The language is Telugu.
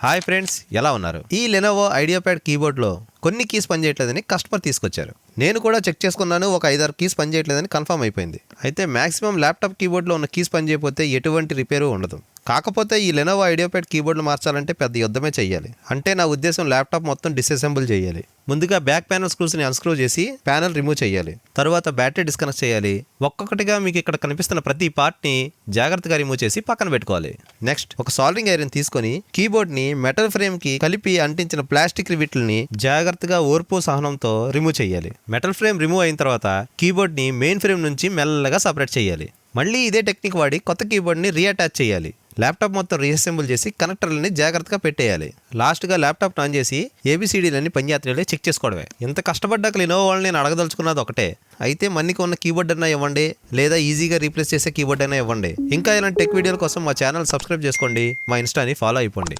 హాయ్ ఫ్రెండ్స్, ఎలా ఉన్నారు? ఈ లెనోవో ఐడియాప్యాడ్ కీబోర్డ్లో కొన్ని కీస్ పనిచేయట్లేదని కస్టమర్ తీసుకొచ్చారు. నేను కూడా చెక్ చేసుకున్నాను, ఒక 5-6 కీస్ పనిచేయట్లేదని కన్ఫర్మ్ అయిపోయింది. అయితే మాక్సిమం ల్యాప్టాప్ కీబోర్డ్లో ఉన్న కీస్ పనిచేయకపోతే ఎటువంటి రిపేరు ఉండదు. కాకపోతే ఈ లెనోవో ఐడియాప్యాడ్ కీబోర్డ్లు మార్చాలంటే పెద్ద యుద్ధమే చేయాలి. అంటే నా ఉద్దేశం ల్యాప్టాప్ మొత్తం డిసెసెంబుల్ చేయాలి. ముందుగా బ్యాక్ ప్యానల్ స్క్రూస్ని అన్స్క్రూ చేసి ప్యానల్ రిమూవ్ చేయాలి. తర్వాత బ్యాటరీ డిస్కనెక్ట్ చేయాలి. ఒక్కొక్కటిగా మీకు ఇక్కడ కనిపిస్తున్న ప్రతి పార్ట్ని జాగ్రత్తగా రిమూవ్ చేసి పక్కన పెట్టుకోవాలి. నెక్స్ట్ ఒక సాల్డరింగ్ ఐరన్ తీసుకొని కీబోర్డ్ని మెటల్ ఫ్రేమ్కి కలిపి అంటించిన ప్లాస్టిక్ రివిట్లని జాగ్రత్తగా ఓర్పు సహనంతో రిమూవ్ చేయాలి. మెటల్ ఫ్రేమ్ రిమూవ్ అయిన తర్వాత కీబోర్డ్ని మెయిన్ ఫ్రేమ్ నుంచి మెల్లగా సపరేట్ చేయాలి. మళ్ళీ ఇదే టెక్నిక్ వాడి కొత్త కీబోర్డ్ని రీఅటాచ్ చేయాలి. ల్యాప్టాప్ మొత్తం రీఅసెంబుల్ చేసి కనెక్టర్లని జాగ్రత్తగా పెట్టేయాలి. లాస్ట్గా ల్యాప్టాప్ ఆన్ చేసి ఏబిసిడీలన్నీ పనిచేస్తున్నాయో చెక్ చేసుకోవడమే. ఇంత కష్టపడ్డాక లెనోవో వాళ్ళని నేను అడగదలుచుకున్నది ఒకటే, అయితే మన్నికి ఉన్న కీబోర్డ్ అయినా ఇవ్వండి, లేదా ఈజీగా రీప్లేస్ చేసే కీబోర్డ్ అయినా ఇవ్వండి. ఇంకా ఇలాంటి టెక్ వీడియోల కోసం మా ఛానల్ సబ్స్క్రైబ్ చేసుకోండి, మా ఇన్స్టాని ఫాలో అయిపోండి.